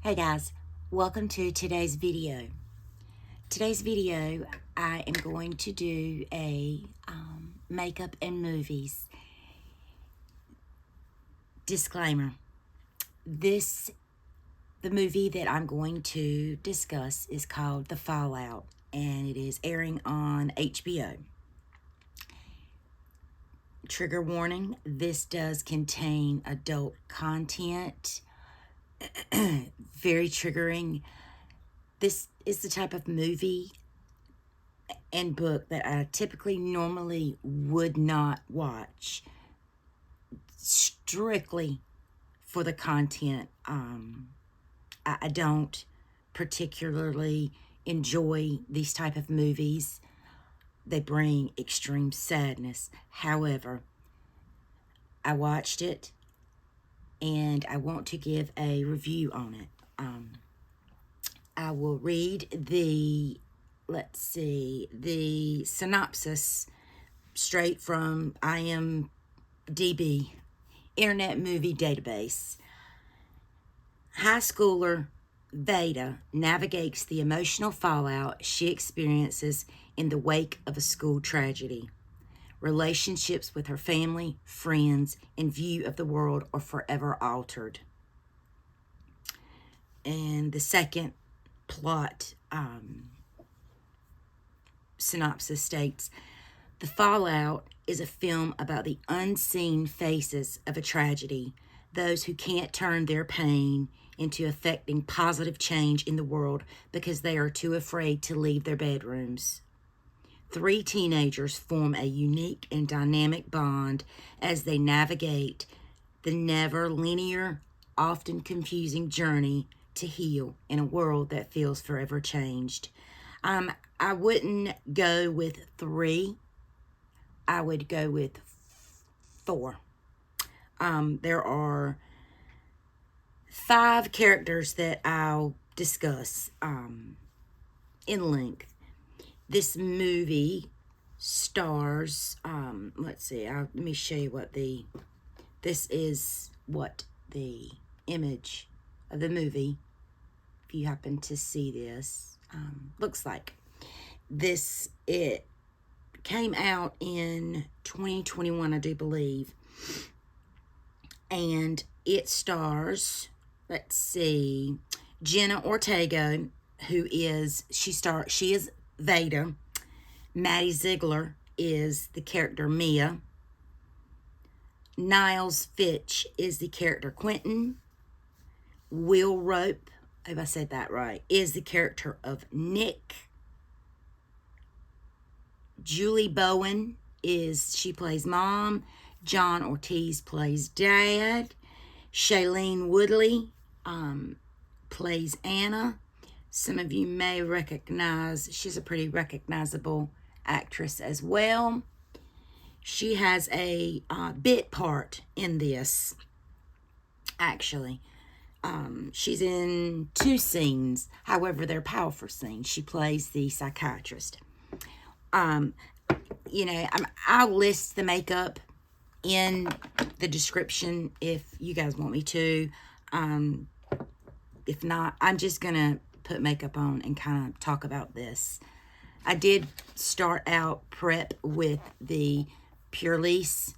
Hey guys, welcome to today's video. Today's video, I am going to do a makeup and movies disclaimer. The movie that I'm going to discuss is called The Fallout, and it is airing on HBO. Trigger warning, this does contain adult content, very triggering. This is the type of movie and book that I typically normally would not watch, strictly for the content. I don't particularly enjoy these type of movies. They bring extreme sadness. However, I watched it and I want to give a review on it. I will read the synopsis straight from IMDb, Internet Movie Database. High schooler Veda navigates the emotional fallout she experiences in the wake of a school tragedy. Relationships with her family, friends, and view of the world are forever altered. And the second plot synopsis states, The Fallout is a film about the unseen faces of a tragedy, those who can't turn their pain into affecting positive change in the world because they are too afraid to leave their bedrooms. 3 teenagers form a unique and dynamic bond as they navigate the never linear, often confusing journey to heal in a world that feels forever changed. I wouldn't go with 3. I would go with 4. There are 5 characters that I'll discuss in length. This movie stars, let me show you this is what the image of the movie, if you happen to see this, looks like. It came out in 2021, I do believe, and it stars, Jenna Ortega, she is Veda. Maddie Ziegler is the character Mia. Niles Fitch is the character Quentin. Will Rope, if I said that right, is the character of Nick. Julie Bowen she plays mom. John Ortiz plays dad. Shailene Woodley plays Anna. Some of you may recognize, she's a pretty recognizable actress as well. She has a bit part in this, actually. She's in 2 scenes, however, they're powerful scenes. She plays the psychiatrist. I'll list the makeup in the description if you guys want me to. If not, I'm just gonna put makeup on and kind of talk about this. I did start out prep with the Purelisse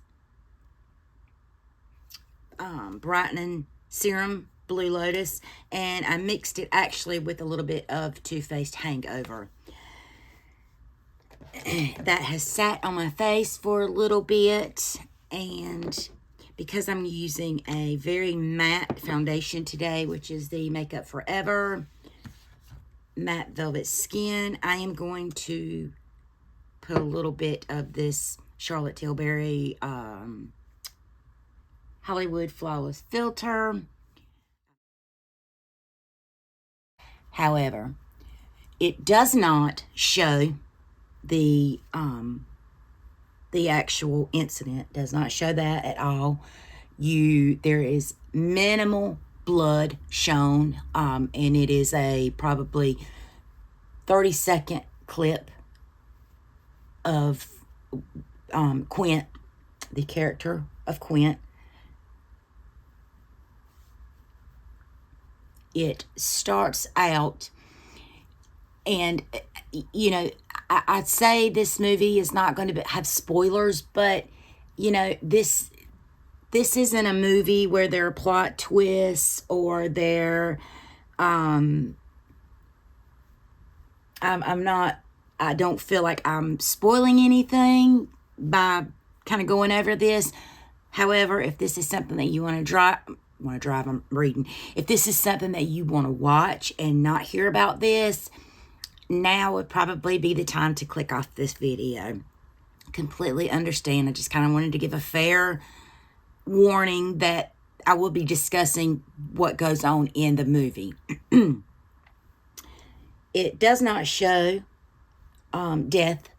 brightening serum, Blue Lotus, and I mixed it actually with a little bit of Too Faced Hangover. That has sat on my face for a little bit, and because I'm using a very matte foundation today, which is the Makeup Forever Matte Velvet Skin, I am going to put a little bit of this Charlotte Tilbury Hollywood Flawless Filter. However, it does not show the actual incident. Does not show that at all. There is minimal blood shown, and it is a probably 30-second clip of Quint, the character of Quint. it starts out, and, you know, I'd say this movie is not going to have spoilers, but, you know, this isn't a movie where there are plot twists or there, I don't feel like I'm spoiling anything by kind of going over this. However, if this is something that you I'm reading. If this is something that you want to watch and not hear about this, now would probably be the time to click off this video. Completely understand. I just kind of wanted to give a fair warning that I will be discussing what goes on in the movie. It does not show death.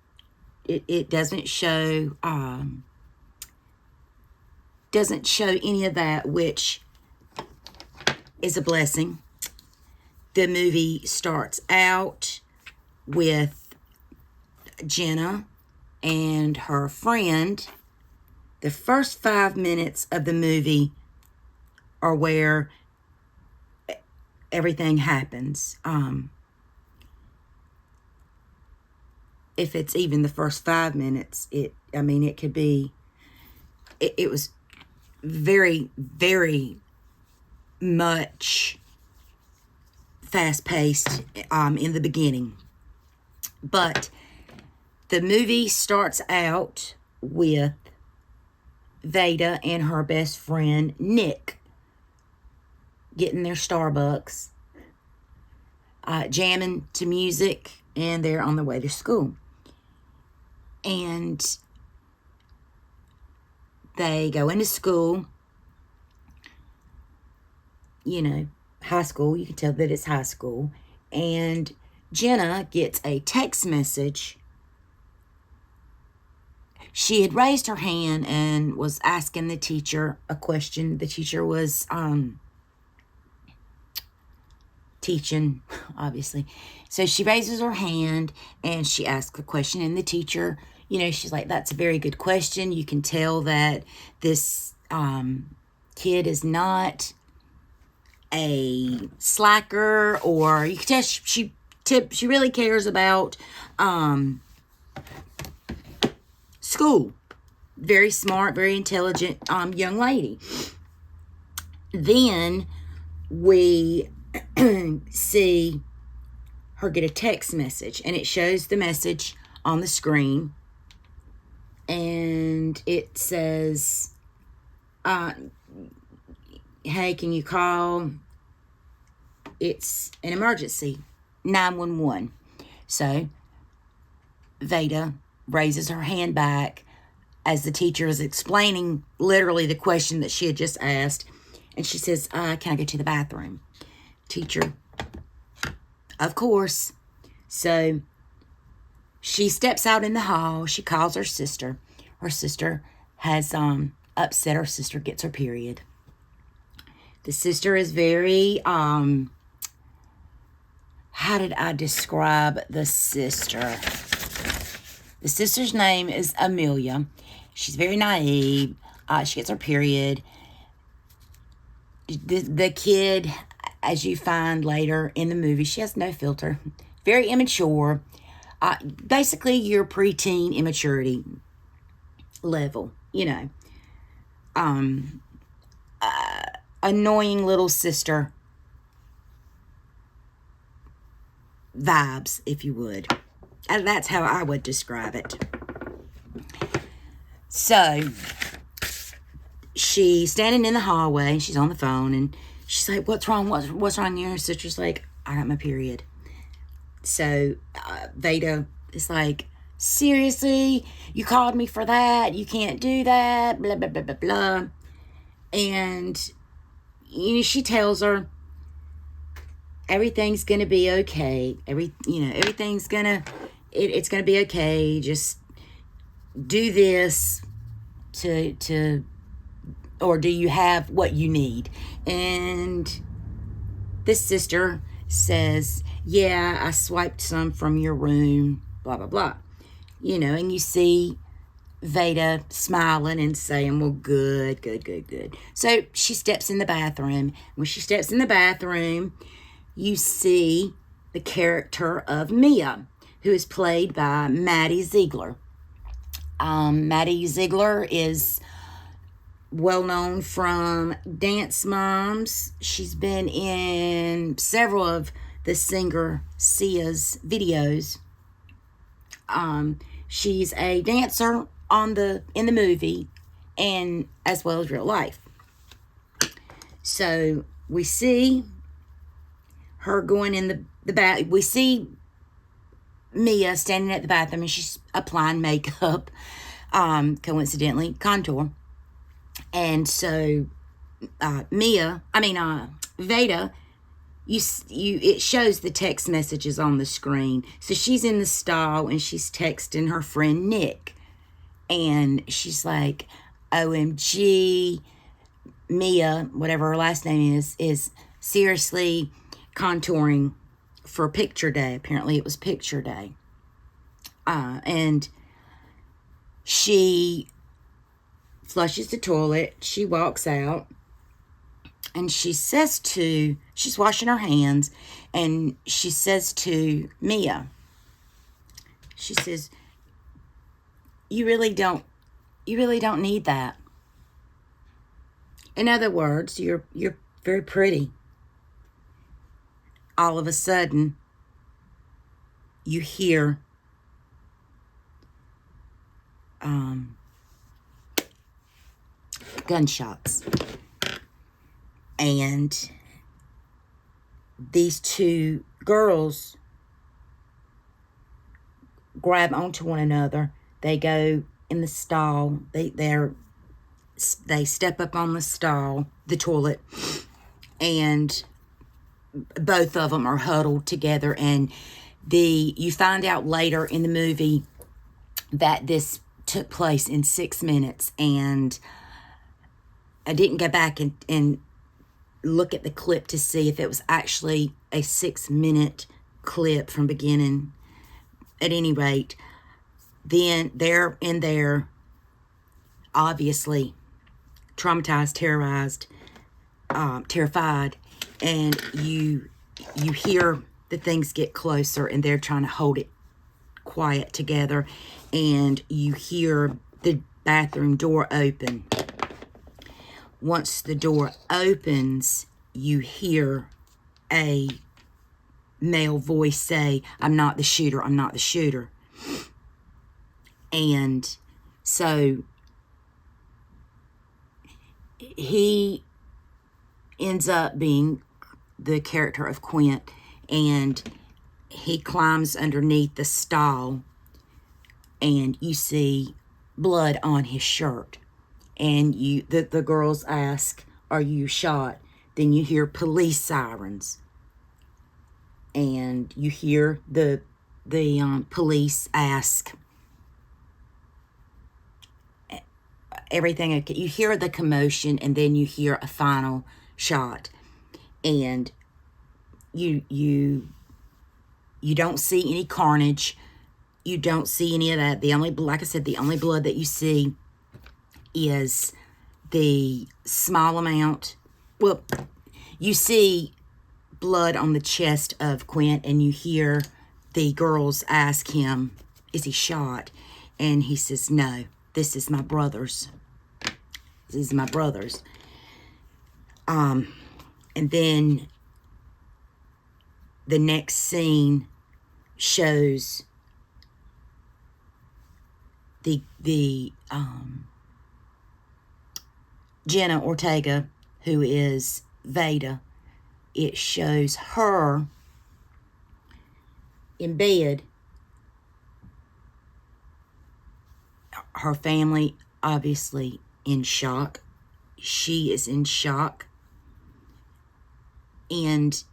It doesn't show any of that, which is a blessing. The movie starts out with Jenna and her friend. The first 5 minutes of the movie are where everything happens. If it's even the first 5 minutes, it could be, it was very, very much fast-paced in the beginning. But the movie starts out with Veda and her best friend Nick getting their Starbucks, jamming to music, and they're on their way to school. And they go into school, you know, high school. You can tell that it's high school. And Jenna gets a text message. She had raised her hand and was asking the teacher a question. The teacher was teaching, obviously. So she raises her hand and she asks a question, and the teacher, you know, she's like, that's a very good question. You can tell that this kid is not a slacker, or you can tell she really cares about school. Very smart, very intelligent young lady. Then we see her get a text message, and it shows the message on the screen, and it says, hey, can you call? It's an emergency, 911. So Veda raises her hand back as the teacher is explaining literally the question that she had just asked, and she says, can I go to the bathroom? Teacher, of course. So she steps out in the hall. She calls her sister. Her sister has upset. Her sister gets her period. The sister is very, how did I describe the sister? The sister's name is Amelia. She's very naive. She gets her period. The kid, as you find later in the movie, she has no filter. Very immature. Basically, your preteen immaturity level, you know. Annoying little sister vibes, if you would. That's how I would describe it. So she's standing in the hallway, and she's on the phone, and she's like, what's wrong? What's wrong? And her sister's like, I got my period. So Veda is like, seriously? You called me for that? You can't do that? Blah, blah, blah, blah, blah. And you know, she tells her everything's gonna be okay. Everything's gonna it's gonna be okay. Just do this or do you have what you need? And this sister says, yeah, I swiped some from your room, blah, blah, blah. You know, and you see Veda smiling and saying, well, good, good, good, good. So she steps in the bathroom. When she steps in the bathroom, you see the character of Mia, who is played by Maddie Ziegler. Maddie Ziegler is well known from Dance Moms. She's been in several of the singer Sia's videos. She's a dancer in the movie, and as well as real life. So we see her going in the bath. We see Mia standing at the bathroom, and she's applying makeup, coincidentally, contour. And so Veda, it shows the text messages on the screen. So she's in the stall, and she's texting her friend Nick. And she's like, OMG, Mia, whatever her last name is seriously contouring for picture day. Apparently it was picture day. And she flushes the toilet. She walks out, and she's washing her hands, and she says to Mia, she says, you really don't need that. In other words, you're very pretty. All of a sudden, you hear gunshots. And these two girls grab onto one another. They go in the stall. They step up on the toilet, and both of them are huddled together. And you find out later in the movie that this took place in 6 minutes. And I didn't go back and look at the clip to see if it was actually a 6-minute clip from beginning. At any rate, then they're in there, obviously traumatized, terrorized, terrified, and you hear the things get closer, and they're trying to hold it quiet together, and you hear the bathroom door open. Once the door opens, you hear a male voice say, I'm not the shooter, I'm not the shooter. And so he ends up being the character of Quint, and he climbs underneath the stall, and you see blood on his shirt. And the girls ask, are you shot? Then you hear police sirens, and you hear the police ask everything. You hear the commotion, and then you hear a final shot, and you don't see any carnage. You don't see any of that. Like I said, the only blood that you see is the small amount. Well, you see blood on the chest of Quint, and you hear the girls ask him, is he shot? And he says, no, this is my brother's. This is my brother's. And then the next scene shows the Jenna Ortega, who is Veda. It shows her in bed. Her family, obviously, in shock. She is in shock. And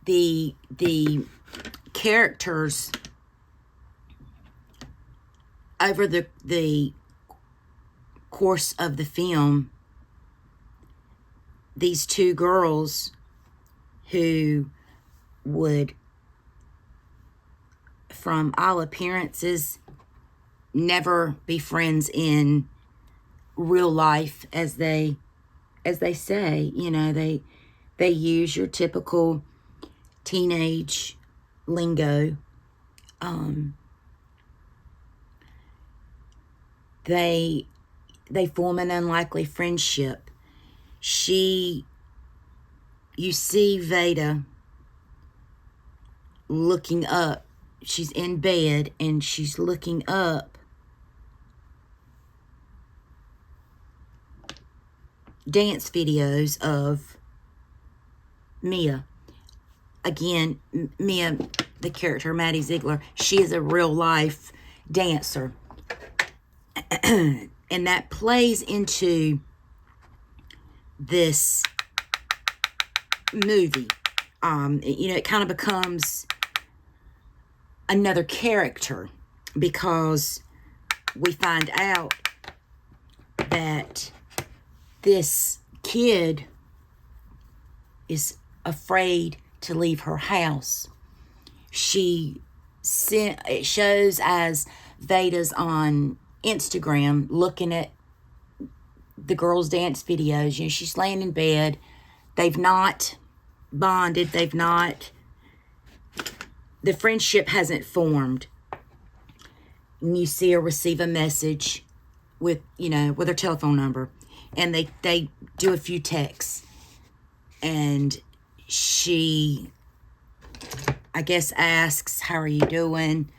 the characters over the course of the film, these two girls who would, from all appearances, never be friends in real life, as they say. You know, they use your typical teenage lingo. They form an unlikely friendship. You see Veda looking up. She's in bed and she's looking up dance videos of Mia. Again, Mia, the character Maddie Ziegler, she is a real life dancer. And that plays into this movie. You know, it kind of becomes another character, because we find out that this kid is afraid to leave her house. It shows as Veda's on Instagram looking at the girls' dance videos. You know, she's laying in bed. They've not bonded. The friendship hasn't formed. And you see her receive a message with her telephone number. And they do a few texts. And she, I guess, asks, "How are you doing?"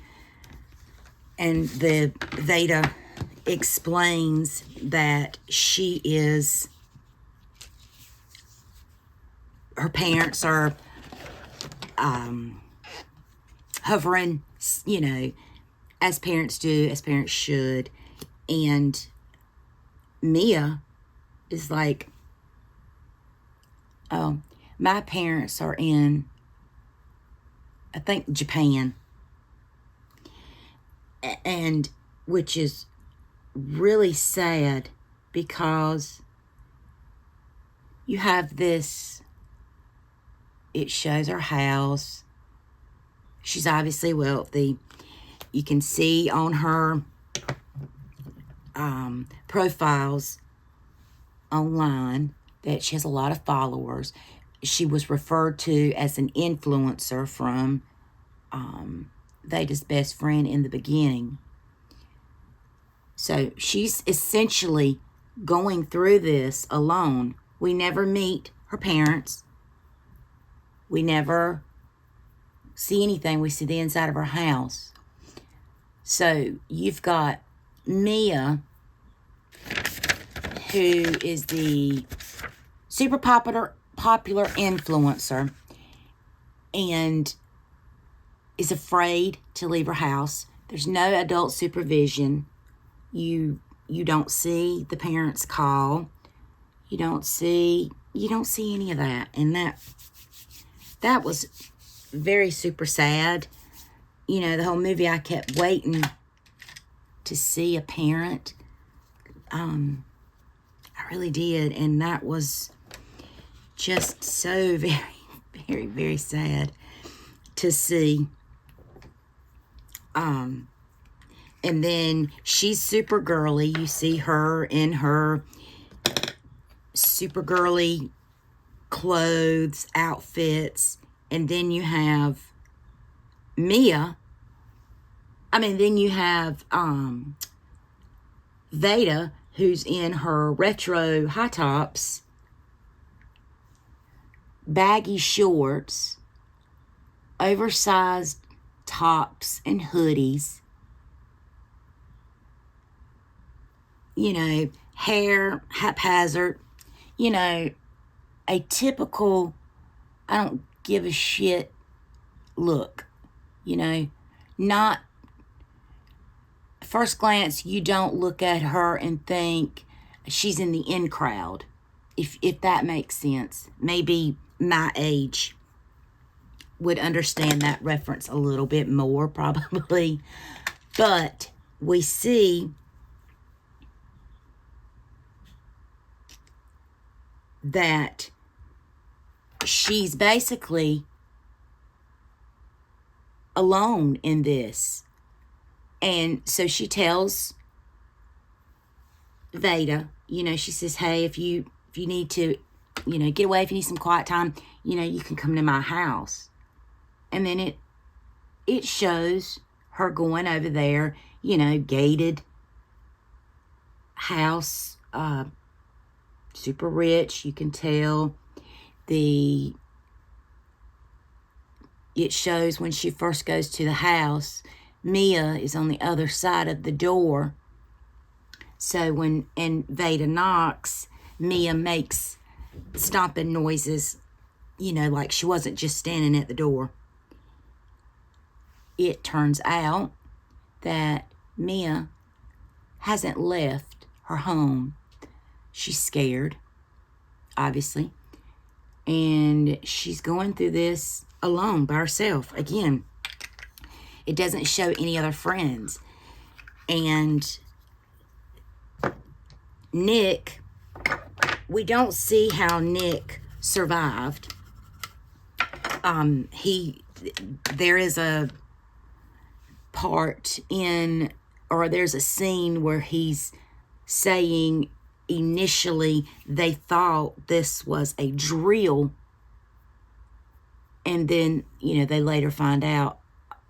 And the Veda explains that her parents are hovering, you know, as parents do, as parents should. And Mia is like, "Oh, my parents are in, I think, Japan." And which is really sad, because you have this, it shows her house. She's obviously wealthy. You can see on her profiles online that she has a lot of followers. She was referred to as an influencer from Veda's best friend in the beginning. So she's essentially going through this alone. We never meet her parents. We never see anything. We see the inside of her house. So you've got Mia, who is the super popular influencer and is afraid to leave her house. There's no adult supervision. You don't see the parents call. You don't see any of that. And that was very super sad. You know, the whole movie I kept waiting to see a parent. I really did. And that was just so very, very, very sad to see. And then she's super girly. You see her in her super girly clothes, outfits. And then you have Mia. Then you have Veda, who's in her retro high tops, baggy shorts, oversized tops and hoodies. You know, hair haphazard. You know, a typical, I don't give a shit look. You know, not, first glance, you don't look at her and think she's in the in crowd, if that makes sense. Maybe my age would understand that reference a little bit more, probably. But we see that she's basically alone in this. And so she tells Veda, she says, hey, if you need to, get away, if you need some quiet time, you can come to my house. And then it shows her going over there, gated house, super rich, you can tell. It shows when she first goes to the house, Mia is on the other side of the door. So when Veda knocks, Mia makes stomping noises, like she wasn't just standing at the door. It turns out that Mia hasn't left her home. She's scared, obviously. And she's going through this alone by herself. Again, it doesn't show any other friends. And Nick, we don't see how Nick survived. There is a part there's a scene where he's saying initially they thought this was a drill, and then they later find out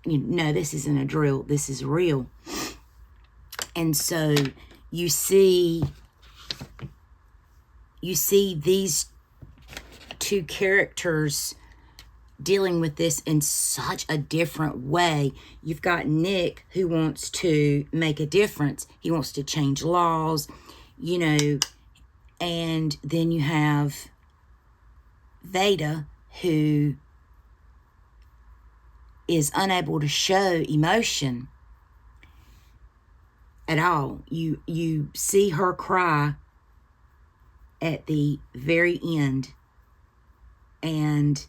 no, this isn't a drill, this is real. And so you see these two characters dealing with this in such a different way. You've got Nick, who wants to make a difference. He wants to change laws, and then you have Veda, who is unable to show emotion at all. You see her cry at the very end, and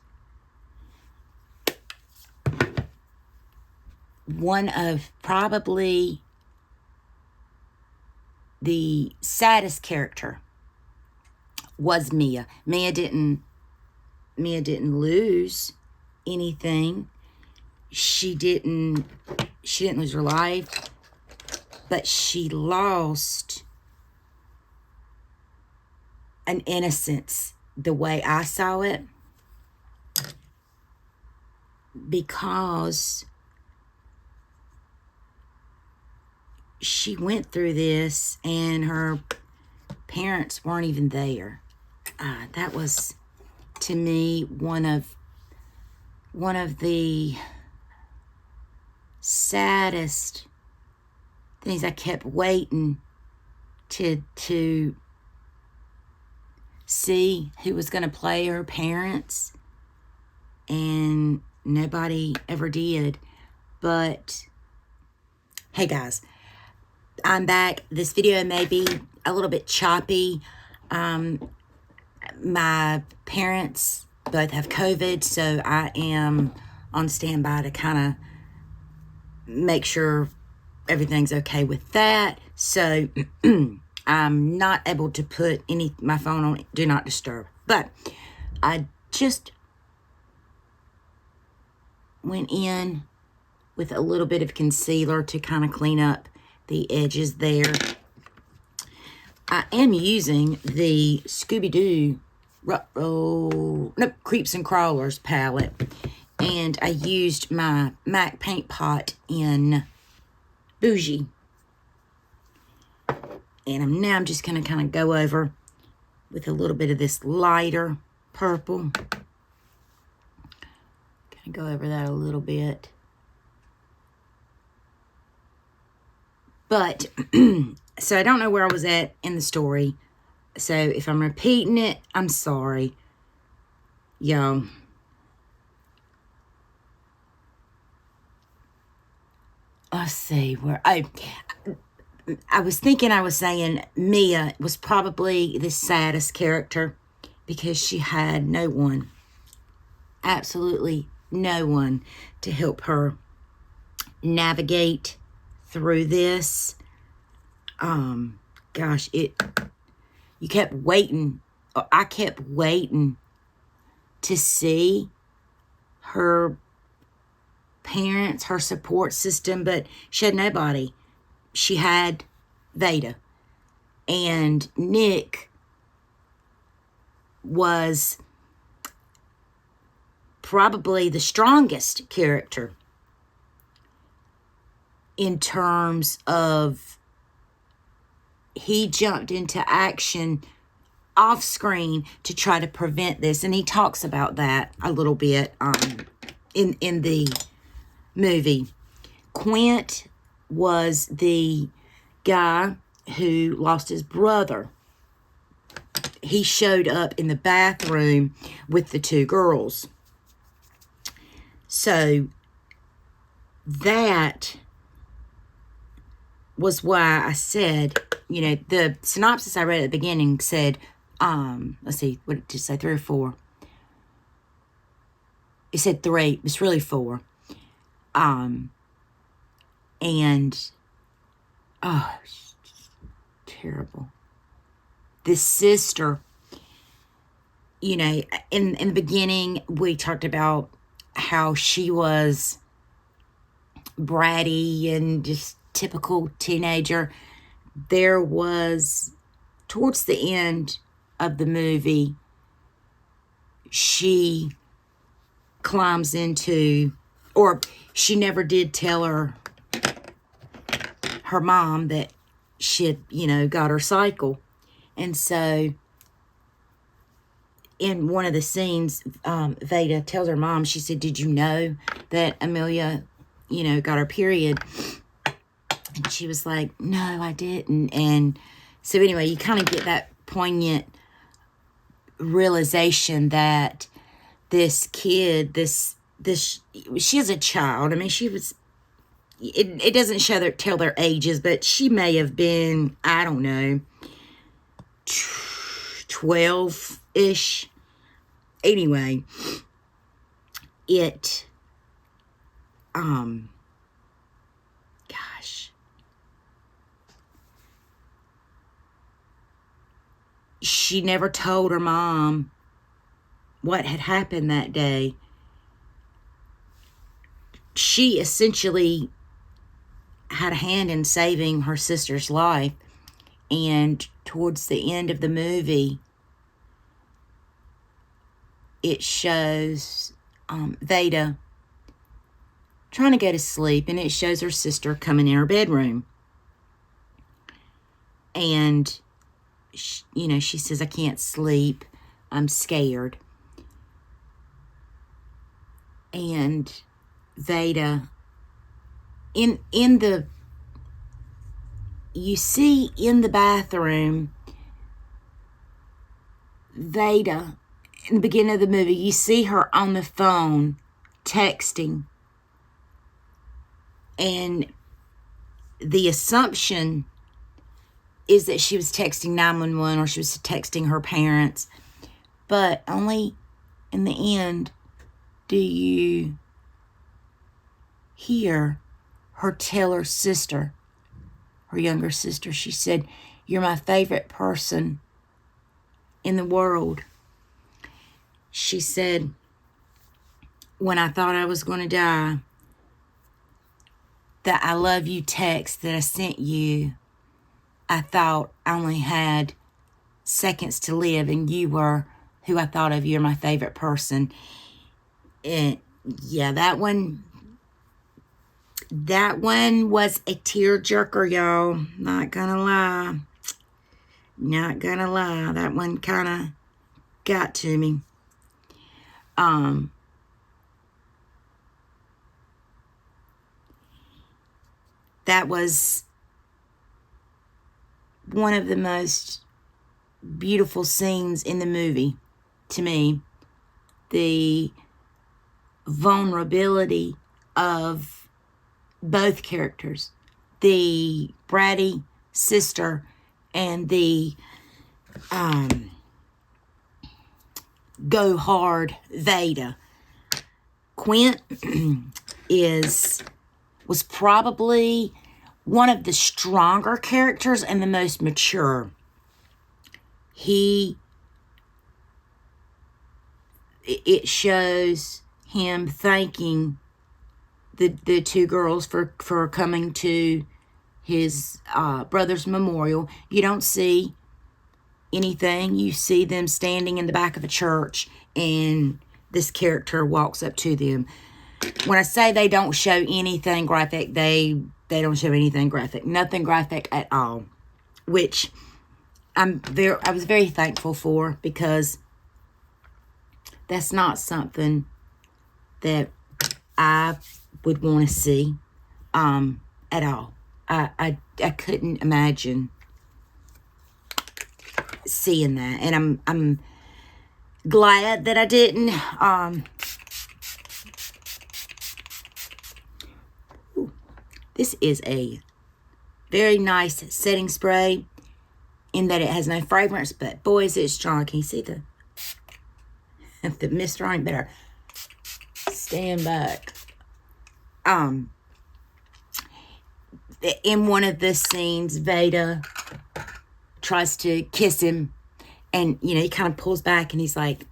one of probably the saddest character was Mia. Mia didn't lose anything. She didn't lose her life, but she lost an innocence, the way I saw it, because she went through this and her parents weren't even there. That was, to me, one of the saddest things. I kept waiting to see who was going to play her parents, and nobody ever did. But hey guys, I'm back. This video may be a little bit choppy. My parents both have COVID, so I am on standby to kind of make sure everything's okay with that. So I'm not able to put my phone on do not disturb. But I just went in with a little bit of concealer to kind of clean up the edges there. I am using the Scooby-Doo Creeps and Crawlers palette. And I used my MAC paint pot in Bougie. And I'm just going to kind of go over with a little bit of this lighter purple. Kind of go over that a little bit. But, so I don't know where I was at in the story. So if I'm repeating it, I'm sorry. Y'all. Let's see where I was thinking I was saying Mia was probably the saddest character because she had no one, absolutely no one to help her navigate through this. Gosh, you kept waiting, or I kept waiting to see her parents, her support system, but she had nobody. She had Veda. And Nick was probably the strongest character in terms of he jumped into action off screen to try to prevent this. And he talks about that a little bit in the movie. Quint was the guy who lost his brother. He showed up in the bathroom with the two girls. So that was why I said, you know, the synopsis I read at the beginning said, let's see, what did it say, 3 or 4? It said 3. It's really 4. And, oh, terrible. This sister, you know, in the beginning, we talked about how she was bratty and just typical teenager. There was, towards the end of the movie, she climbs into, or she never did tell her mom that she had, you know, got her cycle. And so in one of the scenes, Veda tells her mom, she said, did you know that Amelia, you know, got her period? And she was like, no, I didn't. And so anyway, you kind of get that poignant realization that this kid, she is a child. I mean, she was, it doesn't tell their ages, but she may have been, I don't know, 12-ish. Anyway, gosh. She never told her mom what had happened that day. She essentially had a hand in saving her sister's life. And towards the end of the movie, it shows Veda trying to go to sleep, and it shows her sister coming in her bedroom. And, you know, she says, I can't sleep. I'm scared. And Veda, you see in the bathroom, Veda, in the beginning of the movie, you see her on the phone texting. And the assumption is that she was texting 911 or she was texting her parents. But only in the end do you hear her tell her sister, her younger sister, she said, you're my favorite person in the world. She said, when I thought I was going to die, that I love you text that I sent you, I thought I only had seconds to live, and you were who I thought of. You're my favorite person. And yeah, that one was a tearjerker, y'all. Not gonna lie. That one kind of got to me. That was one of the most beautiful scenes in the movie to me. The vulnerability of both characters, the bratty sister and the go hard Veda. Quint was probably one of the stronger characters and the most mature. It shows him thanking the two girls for coming to his brother's memorial. You don't see anything. You see them standing in the back of a church, and this character walks up to them. When I say they don't show anything graphic, they don't show anything graphic. Nothing graphic at all. Which I was very thankful for, because that's not something that I would want to see at all. I couldn't imagine seeing that, and I'm glad that I didn't. This is a very nice setting spray, in that it has no fragrance, but boy, is it strong. Can you see the mist on it? Better stand back. In one of the scenes, Veda tries to kiss him, and he kind of pulls back, and he's like,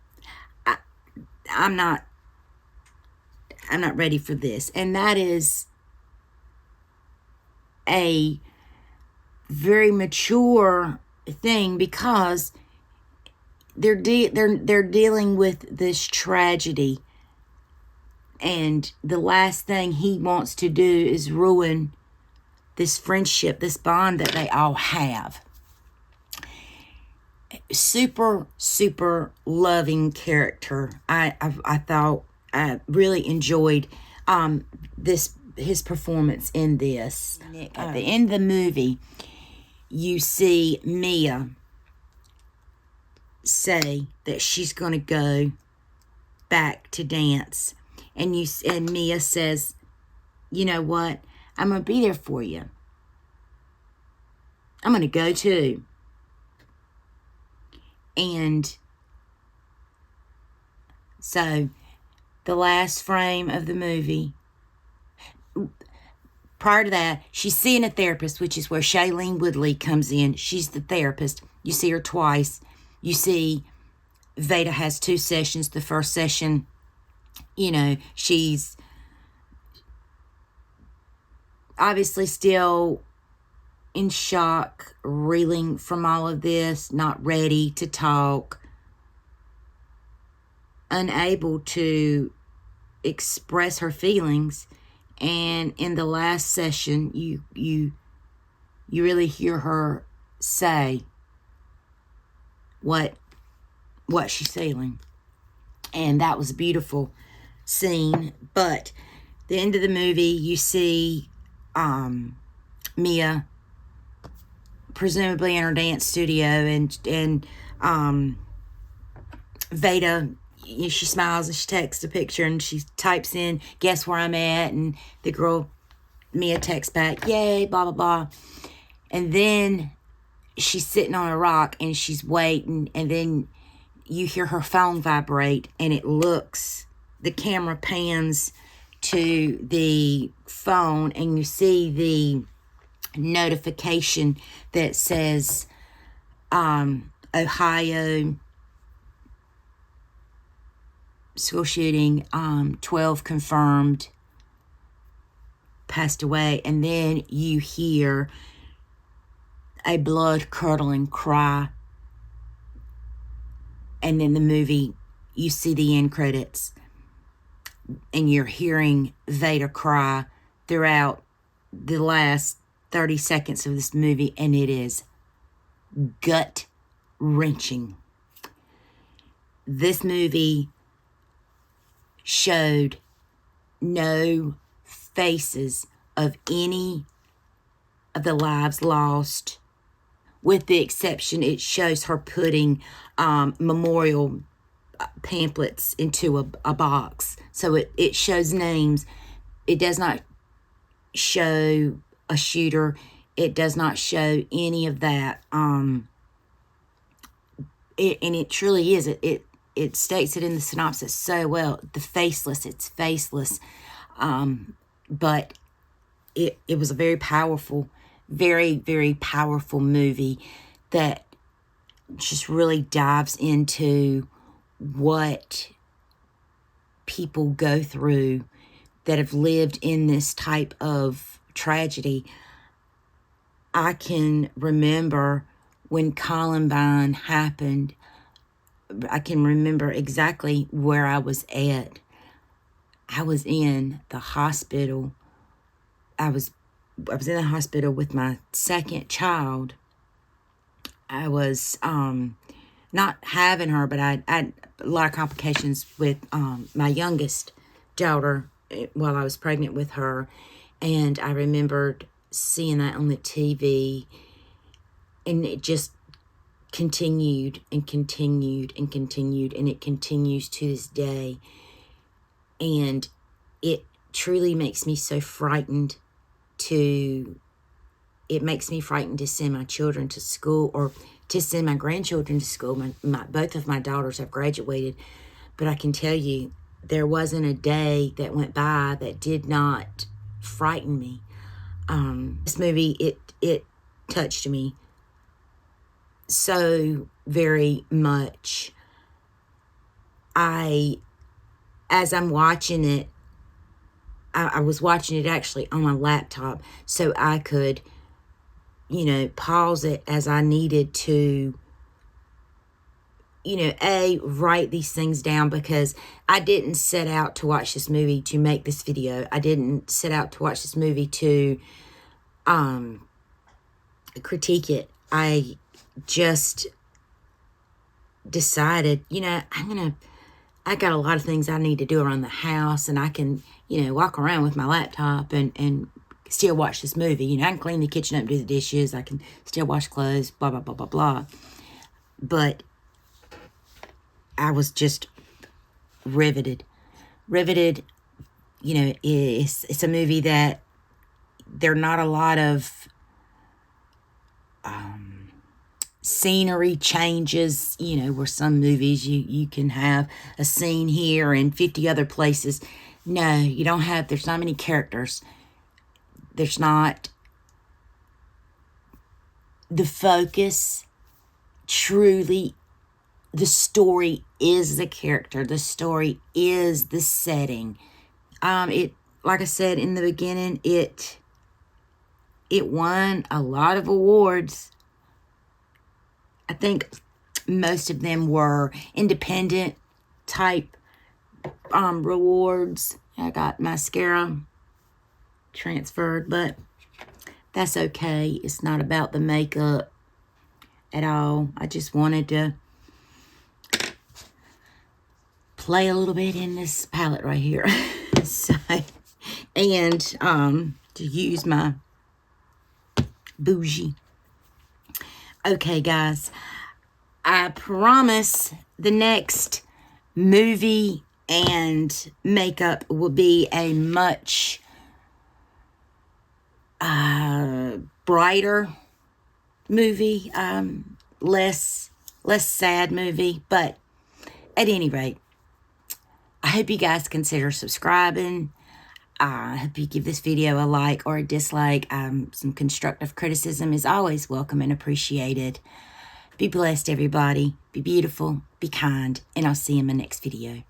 I'm not ready for this. And that is a very mature thing, because they're dealing with this tragedy, and the last thing he wants to do is ruin this friendship, this bond that they all have. Super, super loving character. I thought I really enjoyed his performance in this. At the end of the movie, you see Mia say that she's going to go back to dance, and Mia says, "You know what? I'm going to be there for you. I'm going to go too." And so the last frame of the movie, prior to that, she's seeing a therapist, which is where Shailene Woodley comes in. She's the therapist. You see her twice. You see Veda has 2 sessions. The first session, she's obviously still in shock, reeling from all of this, not ready to talk, unable to express her feelings. And in the last session, you really hear her say what she's feeling. And that was a beautiful scene. But the end of the movie, you see Mia presumably in her dance studio, and Veda, she smiles and she takes a picture, and she types in, "Guess where I'm at?" And the girl, Mia, texts back, "Yay, blah, blah, blah." And then she's sitting on a rock, and she's waiting, and then you hear her phone vibrate, and the camera pans to the phone, and you see the notification that says Ohio school shooting, 12 confirmed, passed away. And then you hear a blood-curdling cry, and then the movie, you see the end credits, and you're hearing Veda cry throughout the last 30 seconds of this movie, and it is gut-wrenching. This movie showed no faces of any of the lives lost, with the exception, it shows her putting memorial pamphlets into a box. So it shows names. It does not show a shooter. It does not show any of that. And it truly is. It states it in the synopsis so well. It's faceless. But it was a very powerful, very, very powerful movie that just really dives into what people go through that have lived in this type of tragedy, I can remember when Columbine happened. I can remember exactly where I was at. I was in the hospital. I was in the hospital with my second child. I was not having her, but I had a lot of complications with my youngest daughter while I was pregnant with her. And I remembered seeing that on the TV, and it just continued and continued and continued, and it continues to this day. And it truly makes me so frightened to send my children to school, or to send my grandchildren to school. Both of my daughters have graduated, but I can tell you, there wasn't a day that went by that did not frighten me. This movie, it touched me so very much. As I'm watching it, I was watching it actually on my laptop, so I could, pause it as I needed to, write these things down, because I didn't set out to watch this movie to make this video. I didn't set out to watch this movie to critique it. I just decided, I got a lot of things I need to do around the house, and I can, walk around with my laptop and still watch this movie. I can clean the kitchen up, do the dishes, I can still wash clothes, blah, blah, blah, blah, blah. But I was just riveted. It's a movie that there are not a lot of scenery changes, where some movies you can have a scene here and 50 other places. No, you don't have, there's not many characters. There's not the focus. Truly, the story is the character. The story is the setting. Like I said in the beginning, it won a lot of awards. I think most of them were independent type rewards. I got mascara transferred, but that's okay. It's not about the makeup at all. I just wanted to play a little bit in this palette right here. And to use my bougie. Okay, guys, I promise the next movie and makeup will be a much brighter movie, less sad movie. But at any rate, I hope you guys consider subscribing. I hope you give this video a like or a dislike. Some constructive criticism is always welcome and appreciated. Be blessed, everybody. Be beautiful. Be kind. And I'll see you in my next video.